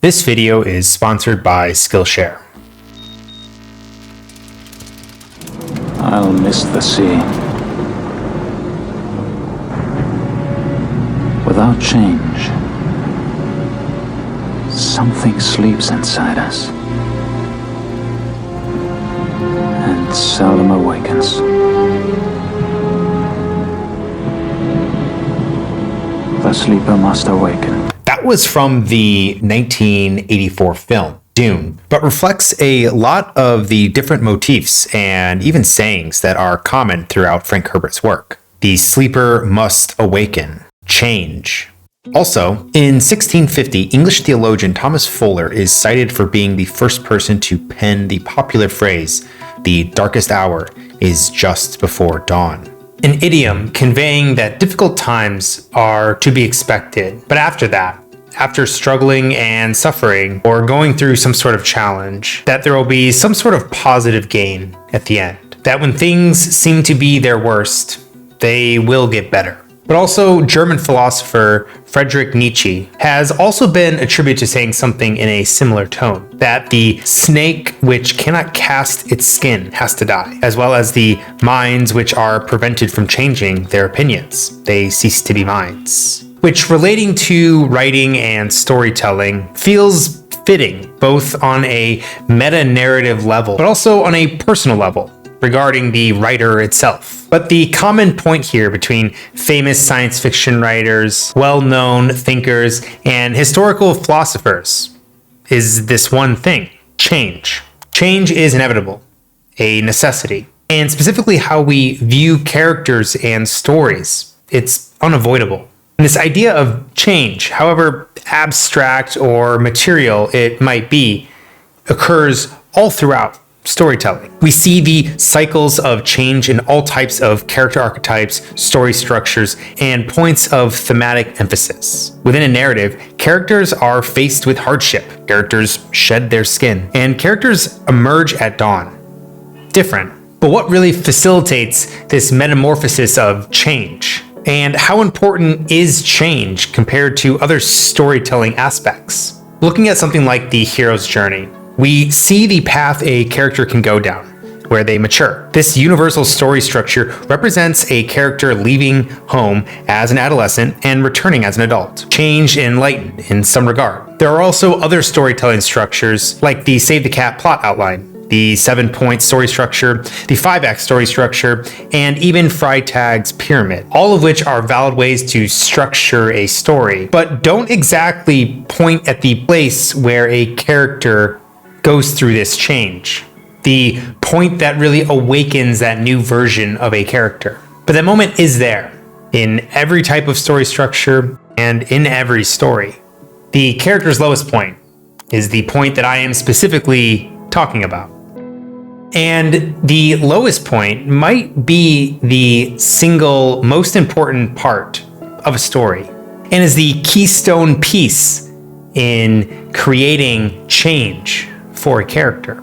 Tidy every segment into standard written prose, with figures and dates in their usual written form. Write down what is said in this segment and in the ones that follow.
This video is sponsored by Skillshare. I'll miss the sea. Without change, something sleeps inside us and seldom awakens. The sleeper must awaken. That was from the 1984 film, Dune, but reflects a lot of the different motifs and even sayings that are common throughout Frank Herbert's work. The sleeper must awaken, change. Also, in 1650, English theologian Thomas Fuller is cited for being the first person to pen the popular phrase, "The darkest hour is just before dawn." An idiom conveying that difficult times are to be expected, but after struggling and suffering or going through some sort of challenge, that there will be some sort of positive gain at the end. That when things seem to be their worst, they will get better. But also, German philosopher Friedrich Nietzsche has also been attributed to saying something in a similar tone, that the snake which cannot cast its skin has to die, as well as the minds which are prevented from changing their opinions. They cease to be minds. Which, relating to writing and storytelling, feels fitting, both on a meta-narrative level, but also on a personal level, regarding the writer itself. But the common point here between famous science fiction writers, well-known thinkers, and historical philosophers is this one thing: change. Change is inevitable, a necessity. And specifically how we view characters and stories, it's unavoidable. And this idea of change, however abstract or material it might be, occurs all throughout storytelling. We see the cycles of change in all types of character archetypes, story structures, and points of thematic emphasis. Within a narrative, characters are faced with hardship, characters shed their skin, and characters emerge at dawn. Different. But what really facilitates this metamorphosis of change? And how important is change compared to other storytelling aspects? Looking at something like the hero's journey, we see the path a character can go down, where they mature. This universal story structure represents a character leaving home as an adolescent and returning as an adult, changed and enlightened in some regard. There are also other storytelling structures, like the Save the Cat plot outline, the 7-point story structure, the 5-act story structure, and even Freytag's pyramid, all of which are valid ways to structure a story, but don't exactly point at the place where a character goes through this change, the point that really awakens that new version of a character. But that moment is there in every type of story structure and in every story. The character's lowest point is the point that I am specifically talking about. And the lowest point might be the single most important part of a story, and is the keystone piece in creating change for a character.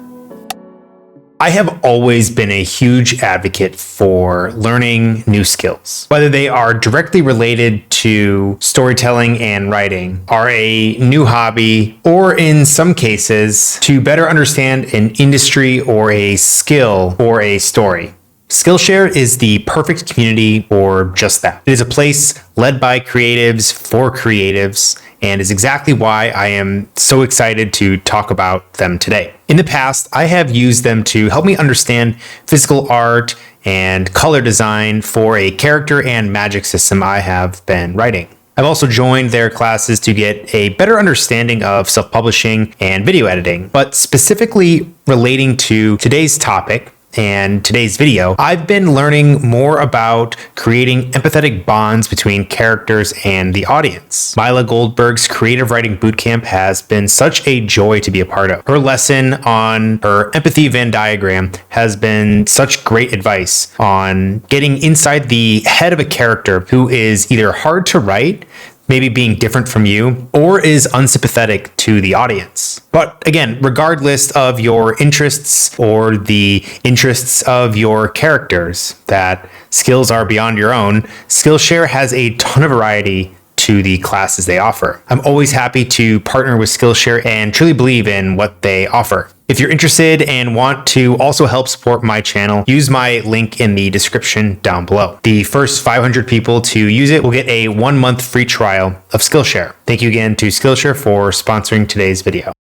I have always been a huge advocate for learning new skills, whether they are directly related to storytelling and writing, are a new hobby, or in some cases, to better understand an industry or a skill or a story. Skillshare is the perfect community for just that. It is a place led by creatives for creatives, and is exactly why I am so excited to talk about them today. In the past, I have used them to help me understand physical art and color design for a character and magic system I have been writing. I've also joined their classes to get a better understanding of self-publishing and video editing, but specifically relating to today's topic and today's video, I've been learning more about creating empathetic bonds between characters and the audience. Mila Goldberg's creative writing bootcamp has been such a joy to be a part of. Her lesson on her empathy Venn diagram has been such great advice on getting inside the head of a character who is either hard to write, maybe being different from you, or is unsympathetic to the audience. But again, regardless of your interests or the interests of your characters, that skills are beyond your own, Skillshare has a ton of variety to the classes they offer. I'm always happy to partner with Skillshare and truly believe in what they offer. If you're interested and want to also help support my channel, use my link in the description down below. The first 500 people to use it will get a 1-month free trial of Skillshare. Thank you again to Skillshare for sponsoring today's video.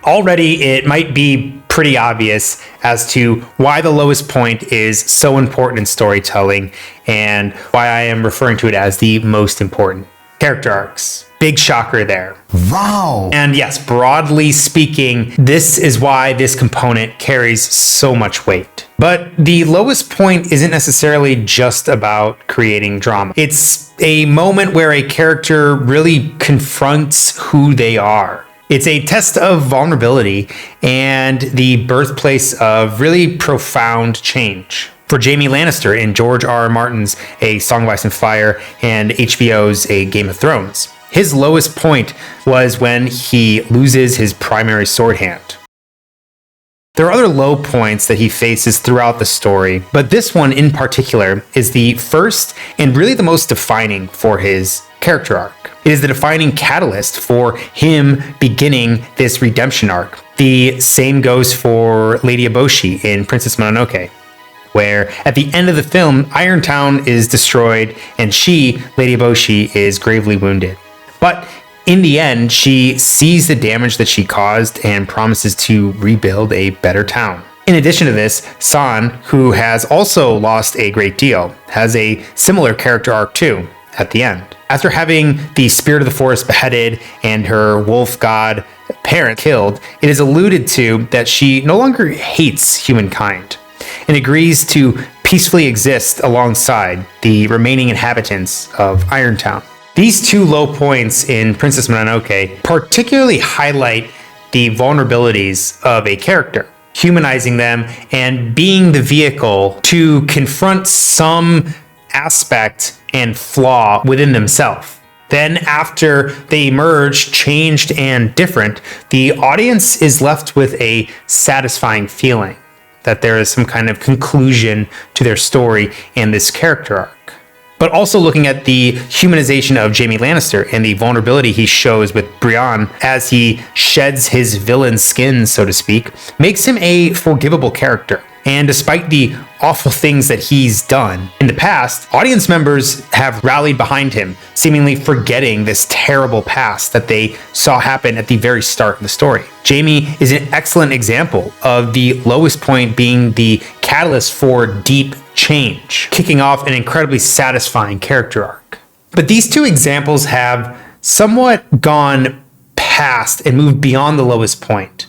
Already, it might be pretty obvious as to why the lowest point is so important in storytelling and why I am referring to it as the most important. Character arcs. Big shocker there. Wow. And yes, broadly speaking, this is why this component carries so much weight. But the lowest point isn't necessarily just about creating drama. It's a moment where a character really confronts who they are. It's a test of vulnerability and the birthplace of really profound change. For Jaime Lannister in George R.R. Martin's A Song of Ice and Fire and HBO's A Game of Thrones, his lowest point was when he loses his primary sword hand. There are other low points that he faces throughout the story, but this one in particular is the first and really the most defining for his character arc. It is the defining catalyst for him beginning this redemption arc. The same goes for Lady Eboshi in Princess Mononoke, where at the end of the film, Irontown is destroyed and she, Lady Eboshi, is gravely wounded. But in the end, she sees the damage that she caused and promises to rebuild a better town. In addition to this, San, who has also lost a great deal, has a similar character arc too at the end. After having the spirit of the forest beheaded and her wolf god parent killed, it is alluded to that she no longer hates humankind and agrees to peacefully exist alongside the remaining inhabitants of Irontown. These two low points in Princess Mononoke particularly highlight the vulnerabilities of a character, humanizing them and being the vehicle to confront some aspect and flaw within themselves. Then after they emerge changed and different, the audience is left with a satisfying feeling that there is some kind of conclusion to their story and this character arc. But also looking at the humanization of Jaime Lannister and the vulnerability he shows with Brienne as he sheds his villain skin, so to speak, makes him a forgivable character. And despite the awful things that he's done in the past, audience members have rallied behind him, seemingly forgetting this terrible past that they saw happen at the very start of the story. Jaime is an excellent example of the lowest point being the catalyst for deep change, kicking off an incredibly satisfying character arc. But these two examples have somewhat gone past and moved beyond the lowest point,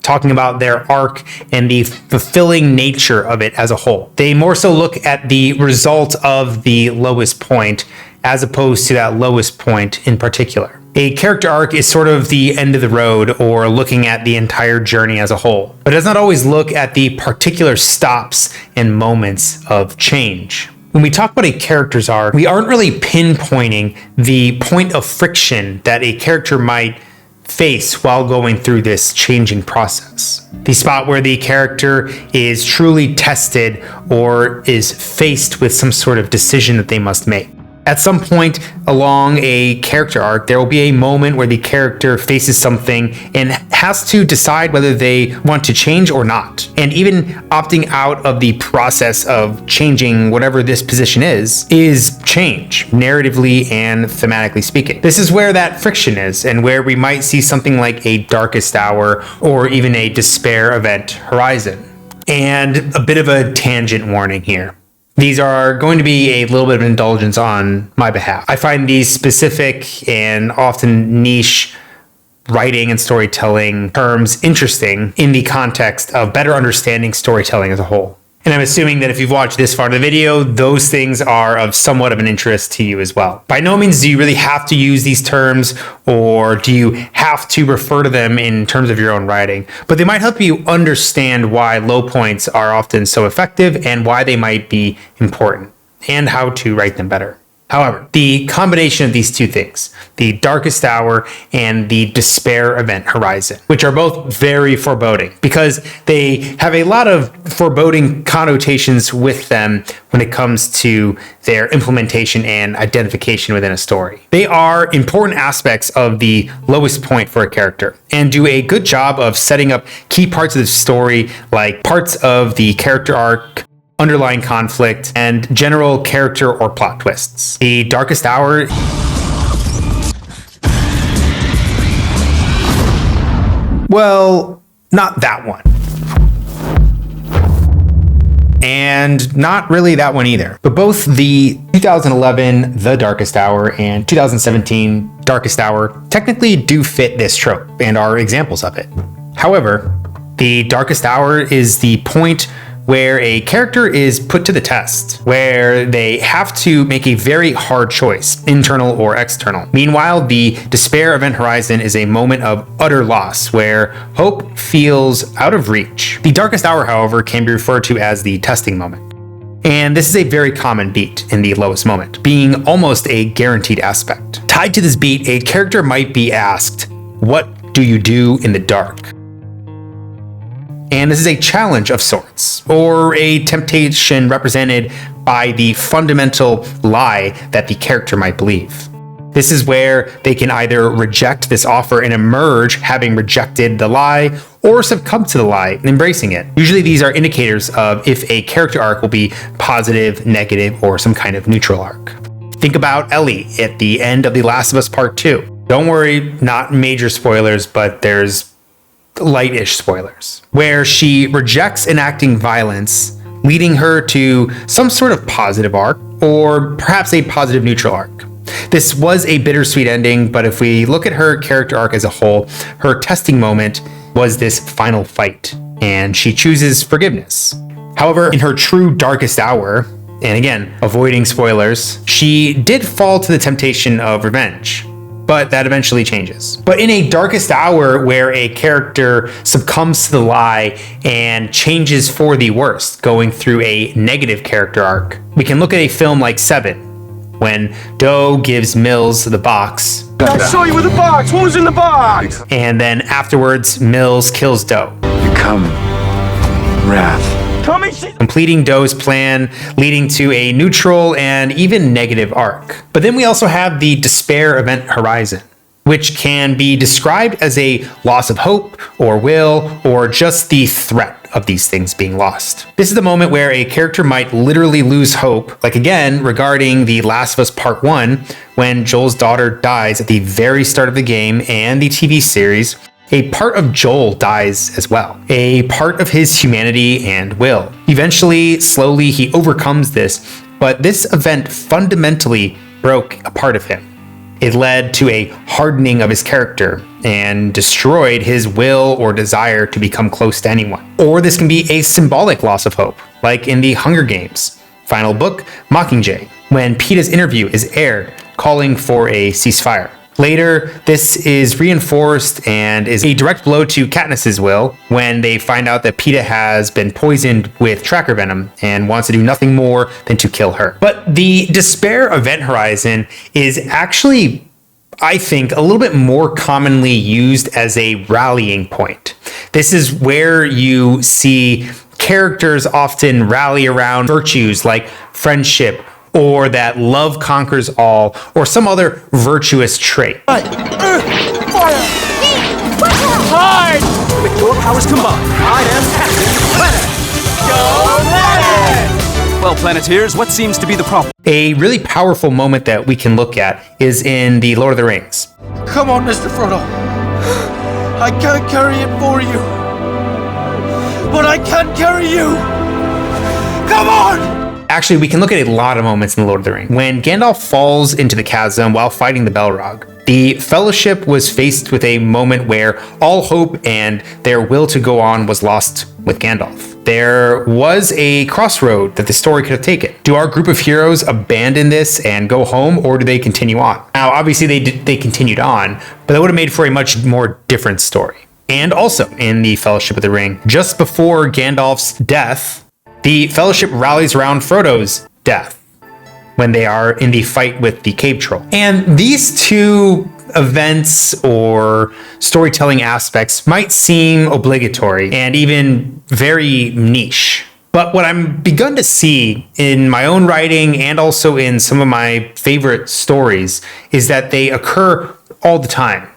talking about their arc and the fulfilling nature of it as a whole. They more so look at the result of the lowest point as opposed to that lowest point in particular. A character arc is sort of the end of the road or looking at the entire journey as a whole, but does not always look at the particular stops and moments of change. When we talk about a character's arc, we aren't really pinpointing the point of friction that a character might face while going through this changing process. The spot where the character is truly tested or is faced with some sort of decision that they must make. At some point along a character arc, there will be a moment where the character faces something and has to decide whether they want to change or not. And even opting out of the process of changing whatever this position is change, narratively and thematically speaking. This is where that friction is and where we might see something like a darkest hour or even a despair event horizon. And a bit of a tangent warning here. These are going to be a little bit of indulgence on my behalf. I find these specific and often niche writing and storytelling terms interesting in the context of better understanding storytelling as a whole. And I'm assuming that if you've watched this far in the video, those things are of somewhat of an interest to you as well. By no means do you really have to use these terms or do you have to refer to them in terms of your own writing, but they might help you understand why low points are often so effective and why they might be important and how to write them better. However, the combination of these two things, the Darkest Hour and the Despair Event Horizon, which are both very foreboding because they have a lot of foreboding connotations with them when it comes to their implementation and identification within a story. They are important aspects of the lowest point for a character and do a good job of setting up key parts of the story, like parts of the character arc, underlying conflict, and general character or plot twists. The Darkest Hour well, not that one. And not really that one either. But both the 2011 The Darkest Hour and 2017 Darkest Hour technically do fit this trope and are examples of it. However, the Darkest Hour is the point where a character is put to the test, where they have to make a very hard choice, internal or external. Meanwhile, the Despair Event Horizon is a moment of utter loss, where hope feels out of reach. The Darkest Hour, however, can be referred to as the testing moment. And this is a very common beat in the lowest moment, being almost a guaranteed aspect. Tied to this beat, a character might be asked, "What do you do in the dark?" And this is a challenge of sorts, or a temptation represented by the fundamental lie that the character might believe. This is where they can either reject this offer and emerge having rejected the lie, or succumb to the lie and embracing it. Usually these are indicators of if a character arc will be positive, negative, or some kind of neutral arc. Think about Ellie at the end of The Last of Us Part 2. Don't worry, not major spoilers, but there's light-ish spoilers, where she rejects enacting violence, leading her to some sort of positive arc, or perhaps a positive neutral arc. This was a bittersweet ending, but if we look at her character arc as a whole, her testing moment was this final fight, and she chooses forgiveness. However, in her true Darkest Hour, and again, avoiding spoilers, she did fall to the temptation of revenge. But that eventually changes. But in a Darkest Hour where a character succumbs to the lie and changes for the worst, going through a negative character arc, we can look at a film like Seven, when Doe gives Mills the box. I saw you with the box. What was in the box? And then afterwards, Mills kills Doe, Become wrath. completing Doe's plan, leading to a neutral and even negative arc. But then we also have the Despair Event Horizon, which can be described as a loss of hope or will, or just the threat of these things being lost. This is the moment where a character might literally lose hope, like again regarding The Last of Us Part 1, when Joel's daughter dies at the very start of the game and the TV series. A part of Joel dies as well, a part of his humanity and will. Eventually, slowly, he overcomes this, but this event fundamentally broke a part of him. It led to a hardening of his character and destroyed his will or desire to become close to anyone. Or this can be a symbolic loss of hope, like in the Hunger Games final book, Mockingjay, when Peeta's interview is aired calling for a ceasefire. Later, this is reinforced and is a direct blow to Katniss's will when they find out that Peeta has been poisoned with tracker venom and wants to do nothing more than to kill her. But the Despair Event Horizon is actually, I think, a little bit more commonly used as a rallying point. This is where you see characters often rally around virtues like friendship, or that love conquers all, or some other virtuous trait. Hide! With your powers combined, I am Captain Planet! Go Planet! Well, Planeteers, what seems to be the problem? A really powerful moment that we can look at is in The Lord of the Rings. Come on, Mr. Frodo. I can't carry it for you. But I can carry you. Come on! Actually, we can look at a lot of moments in The Lord of the Rings. When Gandalf falls into the chasm while fighting the Balrog, the Fellowship was faced with a moment where all hope and their will to go on was lost with Gandalf. There was a crossroad that the story could have taken. Do our group of heroes abandon this and go home, or do they continue on? Now, obviously, they continued on, but that would have made for a much more different story. And also, in the Fellowship of the Ring, just before Gandalf's death, the Fellowship rallies around Frodo's death, when they are in the fight with the cave troll. And these two events or storytelling aspects might seem obligatory and even very niche. But what I'm begun to see in my own writing and also in some of my favorite stories is that they occur all the time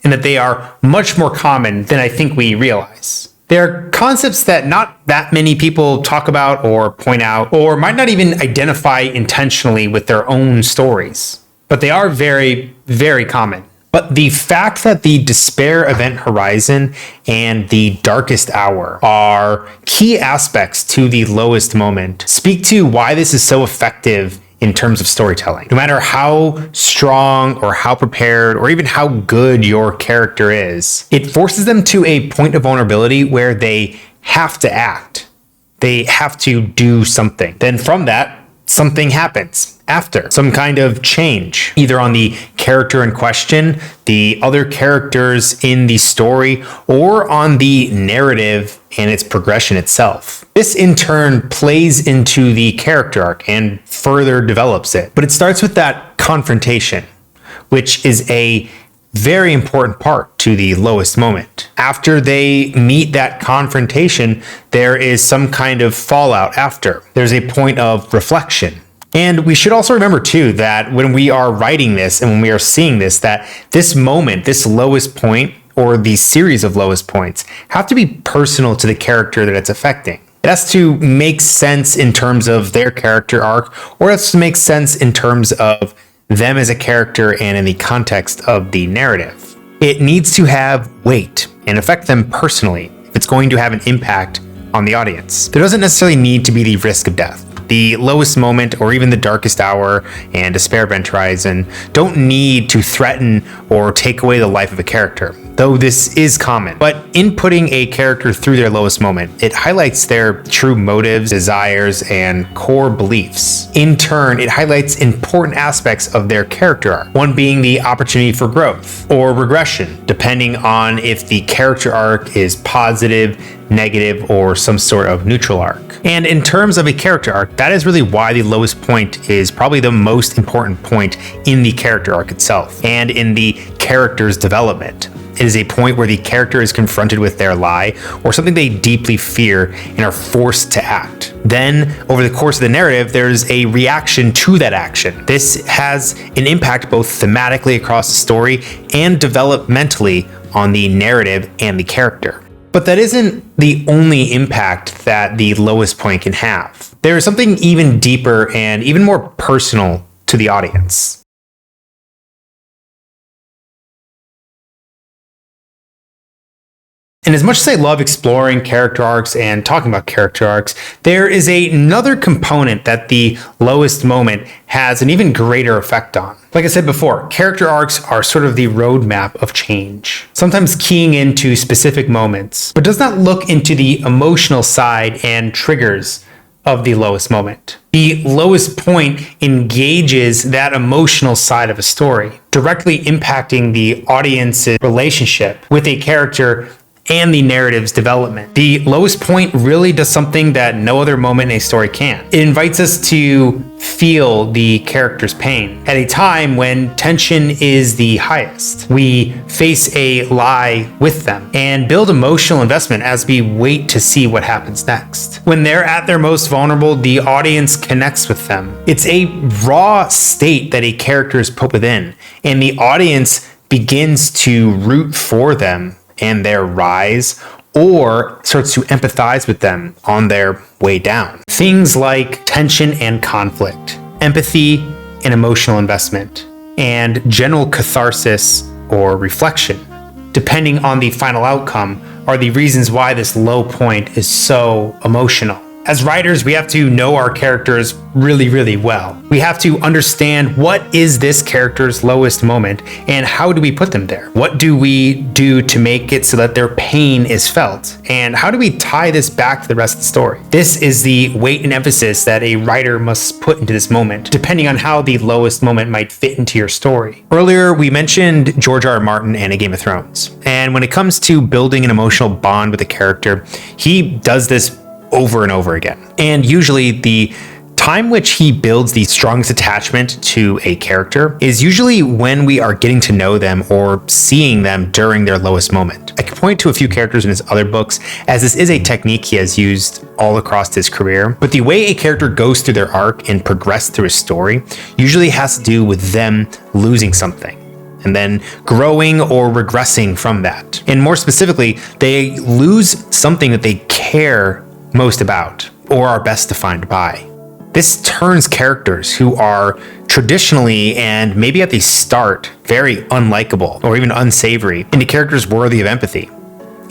and that they are much more common than I think we realize. They're concepts that not that many people talk about or point out or might not even identify intentionally with their own stories, but they are very, very common. But the fact that the despair event horizon and the darkest hour are key aspects to the lowest moment speak to why this is so effective in terms of storytelling. No matter how strong or how prepared or even how good your character is, it forces them to a point of vulnerability where they have to act. They have to do something. Then from that, something happens after, some kind of change, either on the character in question, the other characters in the story, or on the narrative and its progression itself. This in turn plays into the character arc and further develops it. But it starts with that confrontation, which is a very important part to the lowest moment. After they meet that confrontation, there is some kind of fallout after. There's a point of reflection. And we should also remember too that when we are writing this and when we are seeing this, that this moment, this lowest point, or the series of lowest points, have to be personal to the character that it's affecting. It has to make sense in terms of their character arc, or it has to make sense in terms of them as a character and in the context of the narrative. It needs to have weight and affect them personally if it's going to have an impact on the audience. There doesn't necessarily need to be the risk of death. The lowest moment or even the darkest hour and despair event horizon don't need to threaten or take away the life of a character, though this is common. But in putting a character through their lowest moment, it highlights their true motives, desires, and core beliefs. In turn, it highlights important aspects of their character arc, one being the opportunity for growth or regression, depending on if the character arc is positive, negative, or some sort of neutral arc. And in terms of a character arc, that is really why the lowest point is probably the most important point in the character arc itself and in the character's development. It is a point where the character is confronted with their lie or something they deeply fear and are forced to act. Then, over the course of the narrative, there's a reaction to that action. This has an impact both thematically across the story and developmentally on the narrative and the character. But that isn't the only impact that the lowest point can have. There is something even deeper and even more personal to the audience. And as much as I love exploring character arcs and talking about character arcs, there is another component that the lowest moment has an even greater effect on. Like I said before, character arcs are sort of the roadmap of change, sometimes keying into specific moments, but does not look into the emotional side and triggers of the lowest moment. The lowest point engages that emotional side of a story, directly impacting the audience's relationship with a character and the narrative's development. The lowest point really does something that no other moment in a story can. It invites us to feel the character's pain at a time when tension is the highest. We face a lie with them and build emotional investment as we wait to see what happens next. When they're at their most vulnerable, the audience connects with them. It's a raw state that a character is put within, and the audience begins to root for them and their rise, or starts to empathize with them on their way down. Things like tension and conflict, empathy and emotional investment, and general catharsis or reflection, depending on the final outcome, are the reasons why this low point is so emotional. As writers, we have to know our characters really, really well. We have to understand what is this character's lowest moment and how do we put them there? What do we do to make it so that their pain is felt? And how do we tie this back to the rest of the story? This is the weight and emphasis that a writer must put into this moment, depending on how the lowest moment might fit into your story. Earlier, we mentioned George R. R. Martin and A Game of Thrones. And when it comes to building an emotional bond with a character, he does this over and over again. And usually the time which he builds the strongest attachment to a character is usually when we are getting to know them or seeing them during their lowest moment. I can point to a few characters in his other books, as this is a technique he has used all across his career, but the way a character goes through their arc and progress through a story usually has to do with them losing something and then growing or regressing from that. And more specifically, they lose something that they care most about or are best defined by. This turns characters who are traditionally and maybe at the start very unlikable or even unsavory into characters worthy of empathy.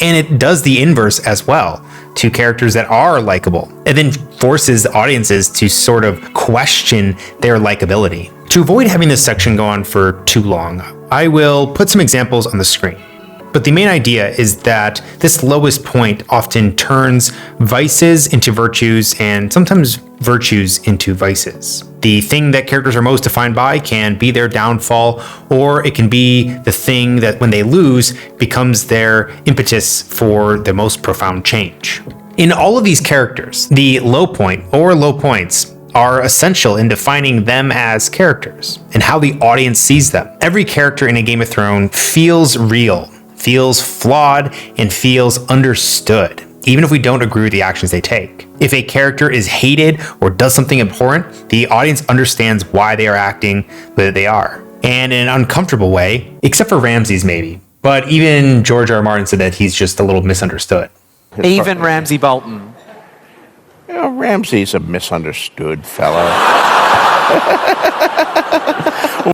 And it does the inverse as well to characters that are likable, and then forces audiences to sort of question their likability. To avoid having this section go on for too long, I will put some examples on the screen. But the main idea is that this lowest point often turns vices into virtues and sometimes virtues into vices. The thing that characters are most defined by can be their downfall, or it can be the thing that when they lose becomes their impetus for the most profound change. In all of these characters, the low point or low points are essential in defining them as characters and how the audience sees them. Every character in a Game of Thrones feels real, feels flawed, and feels understood, even if we don't agree with the actions they take. If a character is hated or does something abhorrent, the audience understands why they are acting the way they are. And in an uncomfortable way, except for Ramses maybe, but even George R. R. Martin said that he's just a little misunderstood. Even Ramsay Bolton. You know, Ramsay's a misunderstood fellow.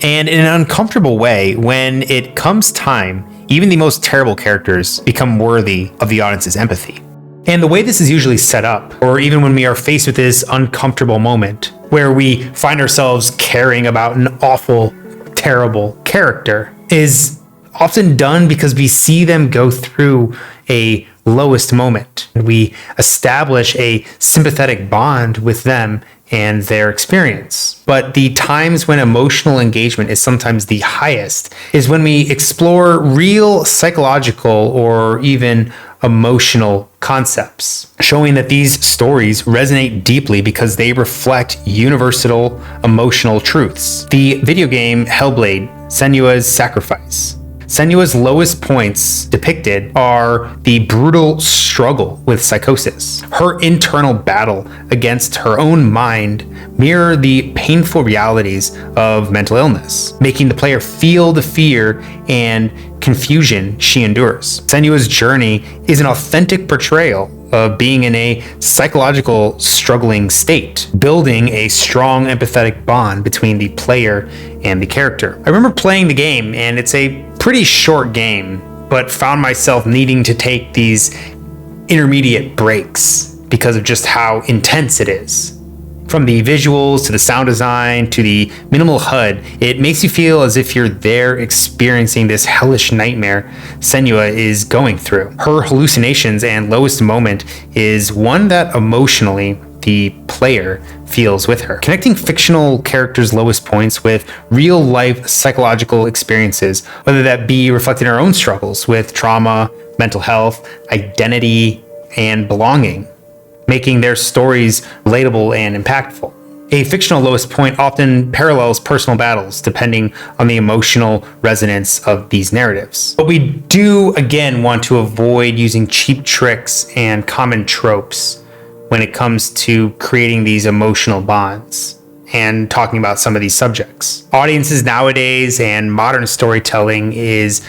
And in an uncomfortable way, when it comes time, even the most terrible characters become worthy of the audience's empathy. And the way this is usually set up, or even when we are faced with this uncomfortable moment where we find ourselves caring about an awful, terrible character, is often done because we see them go through a lowest moment. We establish a sympathetic bond with them and their experience. But the times when emotional engagement is sometimes the highest is when we explore real psychological or even emotional concepts, showing that these stories resonate deeply because they reflect universal emotional truths. The video game Hellblade: Senua's Sacrifice. Senua's lowest points depicted are the brutal struggle with psychosis. Her internal battle against her own mind mirror the painful realities of mental illness, making the player feel the fear and confusion she endures. Senua's journey is an authentic portrayal of being in a psychological struggling state, building a strong empathetic bond between the player and the character. I remember playing the game, and it's a pretty short game, but found myself needing to take these intermediate breaks because of just how intense it is. From the visuals to the sound design to the minimal HUD, it makes you feel as if you're there experiencing this hellish nightmare Senua is going through. Her hallucinations and lowest moment is one that emotionally the player feels with her. Connecting fictional characters' lowest points with real life psychological experiences, whether that be reflecting our own struggles with trauma, mental health, identity, and belonging, making their stories relatable and impactful. A fictional lowest point often parallels personal battles depending on the emotional resonance of these narratives. But we do again want to avoid using cheap tricks and common tropes when it comes to creating these emotional bonds and talking about some of these subjects. Audiences nowadays and modern storytelling is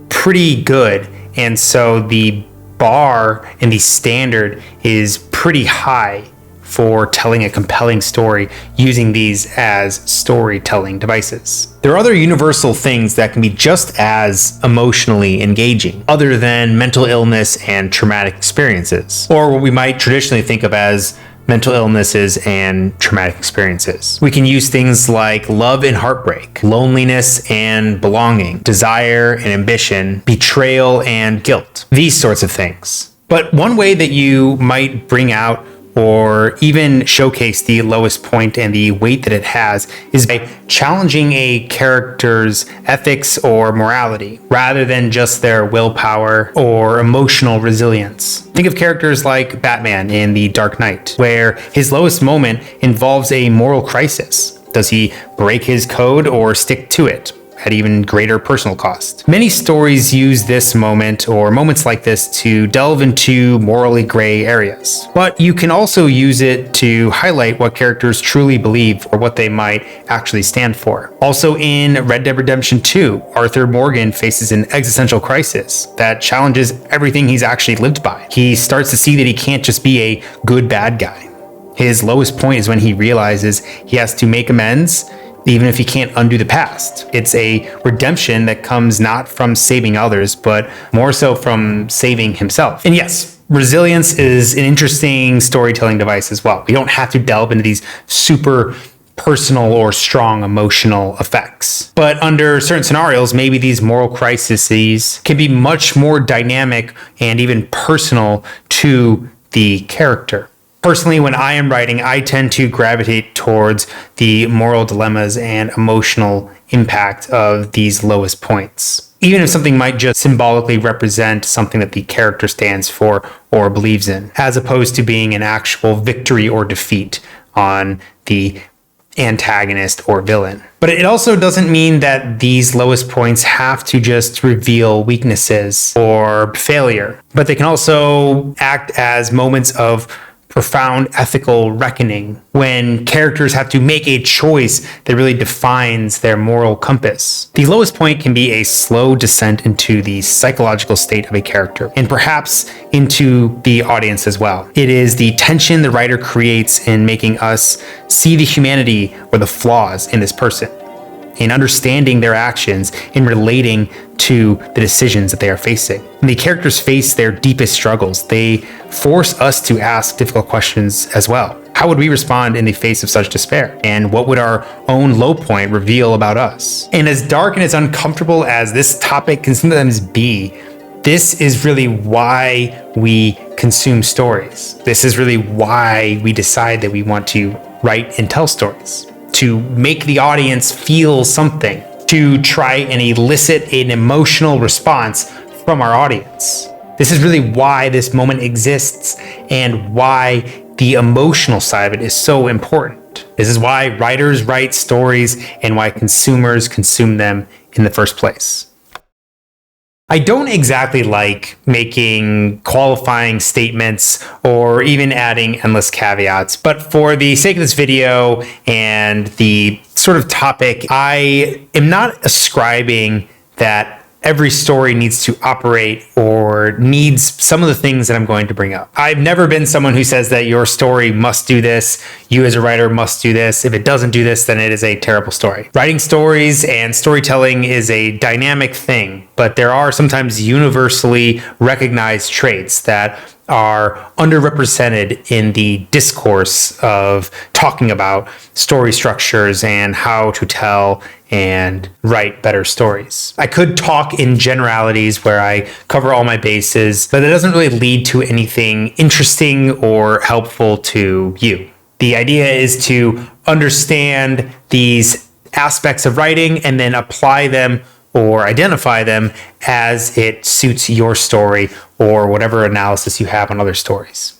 pretty good, and so the bar and the standard is pretty high for telling a compelling story using these as storytelling devices. There are other universal things that can be just as emotionally engaging, other than mental illness and traumatic experiences, or what we might traditionally think of as mental illnesses and traumatic experiences. We can use things like love and heartbreak, loneliness and belonging, desire and ambition, betrayal and guilt, these sorts of things. But one way that you might bring out or even showcase the lowest point and the weight that it has is by challenging a character's ethics or morality, rather than just their willpower or emotional resilience. Think of characters like Batman in The Dark Knight, where his lowest moment involves a moral crisis. Does he break his code or stick to it at even greater personal cost? Many stories use this moment or moments like this to delve into morally gray areas, but you can also use it to highlight what characters truly believe or what they might actually stand for. Also in Red Dead Redemption 2, Arthur Morgan faces an existential crisis that challenges everything he's actually lived by. He starts to see that he can't just be a good bad guy. His lowest point is when he realizes he has to make amends even if he can't undo the past. It's a redemption that comes not from saving others, but more so from saving himself. And yes, resilience is an interesting storytelling device as well. We don't have to delve into these super personal or strong emotional effects. But under certain scenarios, maybe these moral crises can be much more dynamic and even personal to the character. Personally, when I am writing, I tend to gravitate towards the moral dilemmas and emotional impact of these lowest points. Even if something might just symbolically represent something that the character stands for or believes in, as opposed to being an actual victory or defeat on the antagonist or villain. But it also doesn't mean that these lowest points have to just reveal weaknesses or failure, but they can also act as moments of profound ethical reckoning when characters have to make a choice that really defines their moral compass. The lowest point can be a slow descent into the psychological state of a character, and perhaps into the audience as well. It is the tension the writer creates in making us see the humanity or the flaws in this person, in understanding their actions, in relating to the decisions that they are facing. When the characters face their deepest struggles, they force us to ask difficult questions as well. How would we respond in the face of such despair? And what would our own low point reveal about us? And as dark and as uncomfortable as this topic can sometimes be, this is really why we consume stories. This is really why we decide that we want to write and tell stories. To make the audience feel something, to try and elicit an emotional response from our audience. This is really why this moment exists and why the emotional side of it is so important. This is why writers write stories and why consumers consume them in the first place. I don't exactly like making qualifying statements or even adding endless caveats, but for the sake of this video and the sort of topic, I am not ascribing that every story needs to operate or needs some of the things that I'm going to bring up. I've never been someone who says that your story must do this, you as a writer must do this. If it doesn't do this, then it is a terrible story. Writing stories and storytelling is a dynamic thing, but there are sometimes universally recognized traits that are underrepresented in the discourse of talking about story structures and how to tell and write better stories. I could talk in generalities where I cover all my bases, but it doesn't really lead to anything interesting or helpful to you. The idea is to understand these aspects of writing and then apply them or identify them as it suits your story or whatever analysis you have on other stories.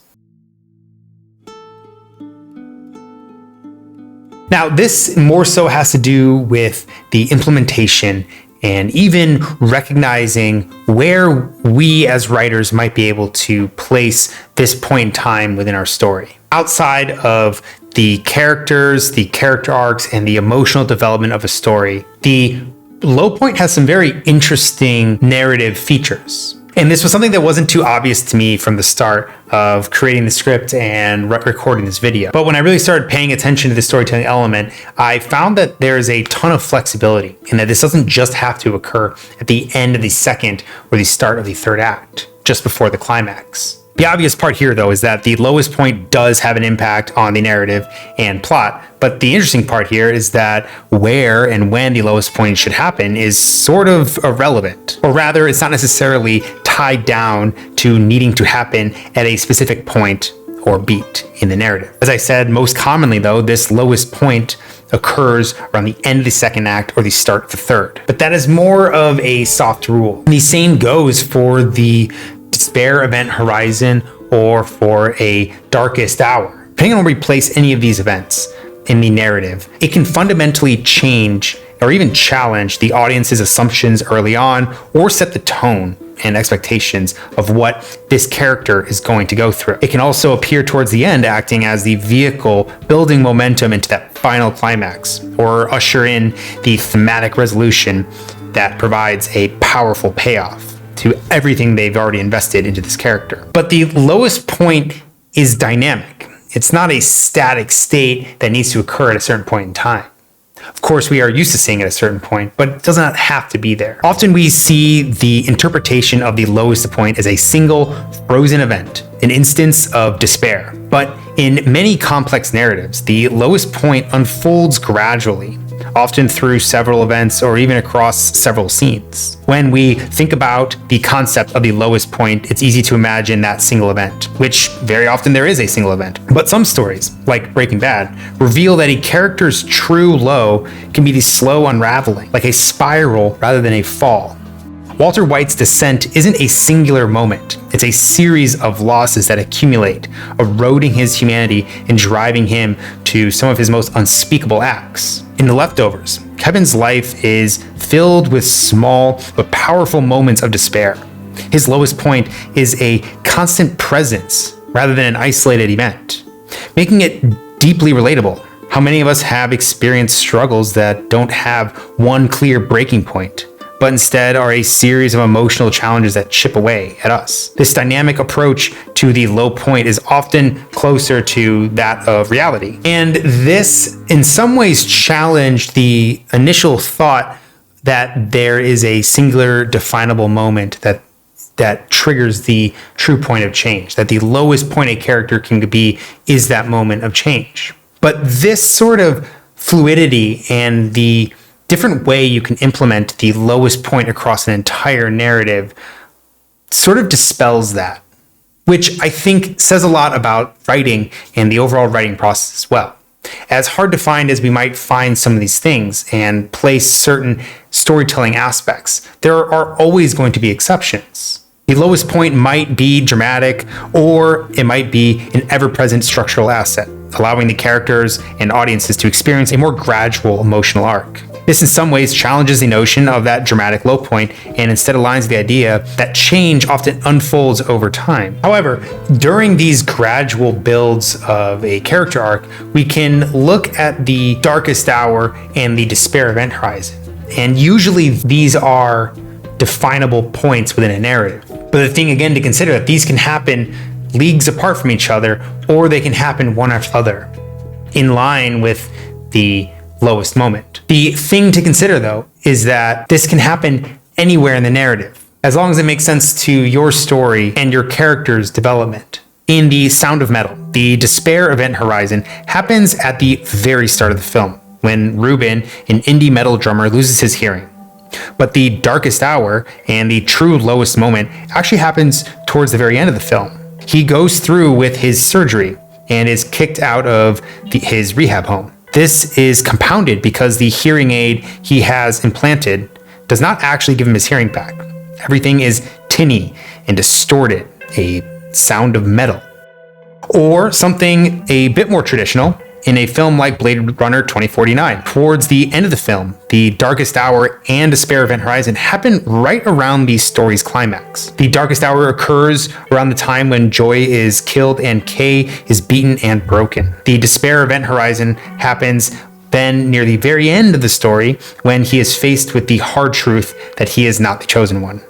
Now, this more so has to do with the implementation and even recognizing where we as writers might be able to place this point in time within our story. Outside of the characters, the character arcs, and the emotional development of a story, the low point has some very interesting narrative features. And this was something that wasn't too obvious to me from the start of creating the script and recording this video. But when I really started paying attention to the storytelling element, I found that there is a ton of flexibility and that this doesn't just have to occur at the end of the second or the start of the third act, just before the climax. The obvious part here, though, is that the lowest point does have an impact on the narrative and plot, but the interesting part here is that where and when the lowest point should happen is sort of irrelevant. Or rather, it's not necessarily tied down to needing to happen at a specific point or beat in the narrative. As I said, most commonly though, this lowest point occurs around the end of the second act or the start of the third. But that is more of a soft rule. And the same goes for the despair event horizon or for a darkest hour. Depending on where we place any of these events in the narrative, it can fundamentally change or even challenge the audience's assumptions early on or set the tone and expectations of what this character is going to go through. It can also appear towards the end, acting as the vehicle building momentum into that final climax, or usher in the thematic resolution that provides a powerful payoff to everything they've already invested into this character. But the lowest point is dynamic. It's not a static state that needs to occur at a certain point in time. Of course, we are used to seeing it at a certain point, but it does not have to be there. Often we see the interpretation of the lowest point as a single frozen event, an instance of despair. But in many complex narratives, the lowest point unfolds gradually, often through several events or even across several scenes. When we think about the concept of the lowest point, it's easy to imagine that single event, which very often there is a single event. But some stories, like Breaking Bad, reveal that a character's true low can be the slow unraveling, like a spiral rather than a fall. Walter White's descent isn't a singular moment. It's a series of losses that accumulate, eroding his humanity and driving him to some of his most unspeakable acts. In The Leftovers, Kevin's life is filled with small but powerful moments of despair. His lowest point is a constant presence rather than an isolated event, making it deeply relatable. How many of us have experienced struggles that don't have one clear breaking point, but instead are a series of emotional challenges that chip away at us? This dynamic approach to the low point is often closer to that of reality. And this, in some ways, challenged the initial thought that there is a singular definable moment that triggers the true point of change, that the lowest point a character can be is that moment of change. But this sort of fluidity and the different way you can implement the lowest point across an entire narrative sort of dispels that, which I think says a lot about writing and the overall writing process as well. As hard to find as we might find some of these things and place certain storytelling aspects, there are always going to be exceptions. The lowest point might be dramatic, or it might be an ever-present structural asset, allowing the characters and audiences to experience a more gradual emotional arc. This in some ways challenges the notion of that dramatic low point and instead aligns with the idea that change often unfolds over time. However, during these gradual builds of a character arc, we can look at the darkest hour and the despair event horizon. And usually these are definable points within a narrative. But the thing again to consider that these can happen leagues apart from each other, or they can happen one after the other, in line with the lowest moment. The thing to consider though is that this can happen anywhere in the narrative, as long as it makes sense to your story and your character's development. In The Sound of Metal, the despair event horizon happens at the very start of the film, when Ruben, an indie metal drummer, loses his hearing. But the darkest hour and the true lowest moment actually happens towards the very end of the film. He goes through with his surgery and is kicked out of his rehab home. This is compounded because the hearing aid he has implanted does not actually give him his hearing back. Everything is tinny and distorted, a sound of metal. Or something a bit more traditional, in a film like Blade Runner 2049. Towards the end of the film, the darkest hour and despair event horizon happen right around the story's climax. The darkest hour occurs around the time when Joy is killed and Kay is beaten and broken. The despair event horizon happens then near the very end of the story, when he is faced with the hard truth that he is not the chosen one,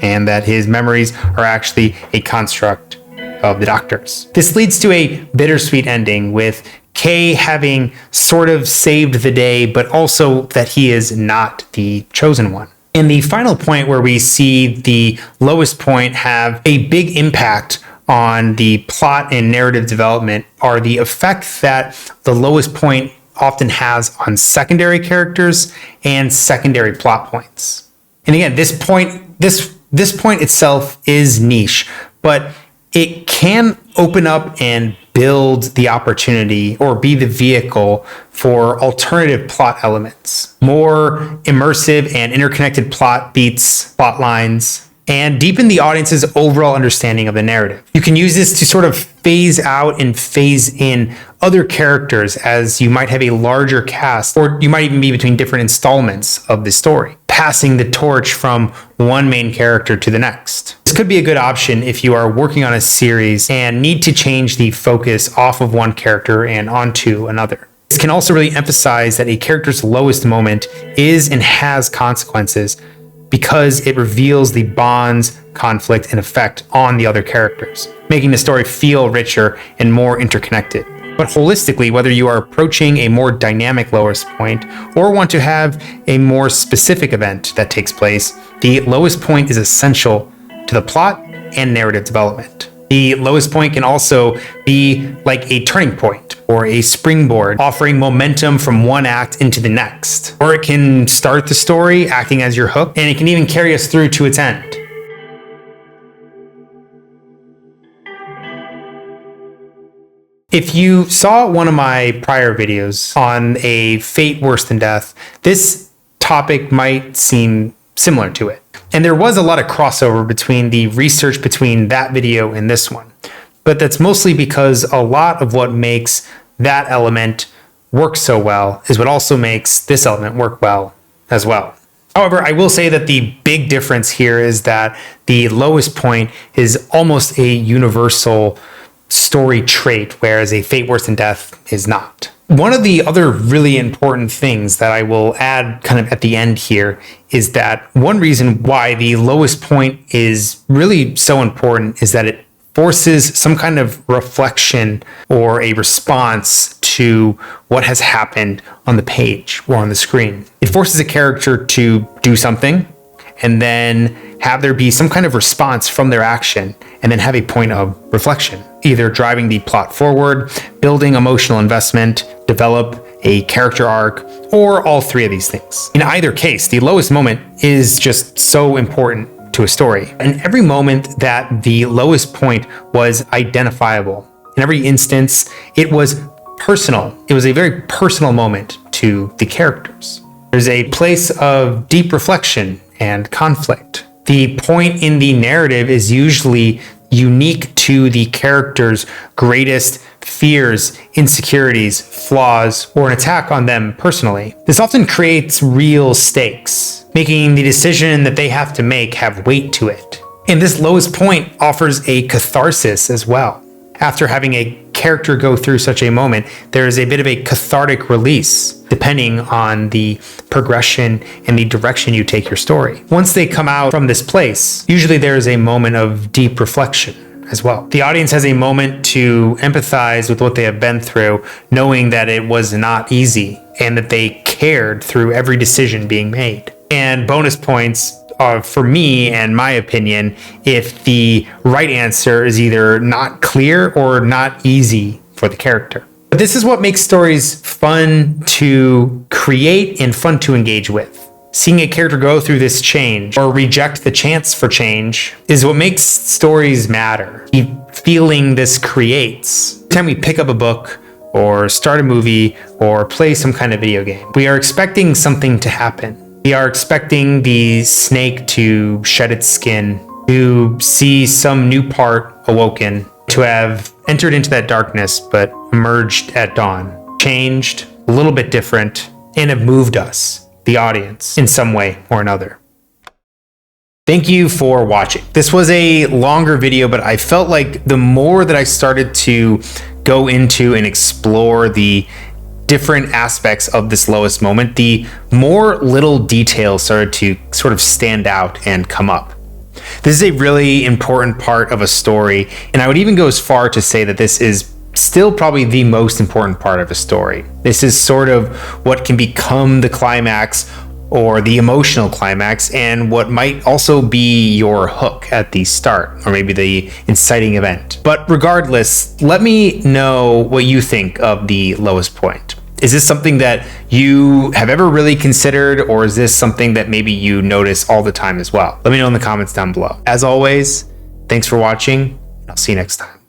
and that his memories are actually a construct of the doctors. This leads to a bittersweet ending, with Kay having sort of saved the day, but also that he is not the chosen one. And the final point where we see the lowest point have a big impact on the plot and narrative development are the effect that the lowest point often has on secondary characters and secondary plot points. And again, this point itself is niche, but it can open up and build the opportunity or be the vehicle for alternative plot elements, more immersive and interconnected plot beats, plot lines, and deepen the audience's overall understanding of the narrative. You can use this to sort of phase out and phase in other characters as you might have a larger cast, or you might even be between different installments of the story, passing the torch from one main character to the next. This could be a good option if you are working on a series and need to change the focus off of one character and onto another. This can also really emphasize that a character's lowest moment is and has consequences, because it reveals the bonds, conflict, and effect on the other characters, making the story feel richer and more interconnected. But holistically, whether you are approaching a more dynamic lowest point or want to have a more specific event that takes place, the lowest point is essential to the plot and narrative development. The lowest point can also be like a turning point or a springboard, offering momentum from one act into the next. Or it can start the story, acting as your hook, and it can even carry us through to its end. If you saw one of my prior videos on a fate worse than death, this topic might seem similar to it. And there was a lot of crossover between the research between that video and this one. But that's mostly because a lot of what makes that element work so well is what also makes this element work well as well. However, I will say that the big difference here is that the lowest point is almost a universal story trait, whereas a fate worse than death is not. One of the other really important things that I will add kind of at the end here is that one reason why the lowest point is really so important is that it forces some kind of reflection or a response to what has happened on the page or on the screen. It forces a character to do something and then have there be some kind of response from their action, and then have a point of reflection, either driving the plot forward, building emotional investment, develop a character arc, or all three of these things. In either case, the lowest moment is just so important to a story. And every moment that the lowest point was identifiable, in every instance, it was personal. It was a very personal moment to the characters. There's a place of deep reflection and conflict. The point in the narrative is usually unique to the character's greatest fears, insecurities, flaws, or an attack on them personally. This often creates real stakes, making the decision that they have to make have weight to it. And this lowest point offers a catharsis as well. After having a character go through such a moment, there is a bit of a cathartic release, depending on the progression and the direction you take your story. Once they come out from this place, usually there is a moment of deep reflection as well. The audience has a moment to empathize with what they have been through, knowing that it was not easy and that they cared through every decision being made. And bonus points for me and my opinion, if the right answer is either not clear or not easy for the character. But this is what makes stories fun to create and fun to engage with. Seeing a character go through this change or reject the chance for change is what makes stories matter. The feeling this creates. Every time we pick up a book or start a movie or play some kind of video game, we are expecting something to happen. We are expecting the snake to shed its skin, to see some new part awoken, to have entered into that darkness but emerged at dawn, changed, a little bit different, and have moved us, the audience, in some way or another. Thank you for watching. This was a longer video, but I felt like the more that I started to go into and explore the different aspects of this lowest moment, the more little details started to sort of stand out and come up. This is a really important part of a story, and I would even go as far to say that this is still probably the most important part of a story. This is sort of what can become the climax or the emotional climax, and what might also be your hook at the start, or maybe the inciting event. But regardless, let me know what you think of the lowest point. Is this something that you have ever really considered, or is this something that maybe you notice all the time as well? Let me know in the comments down below. As always, thanks for watching, and I'll see you next time.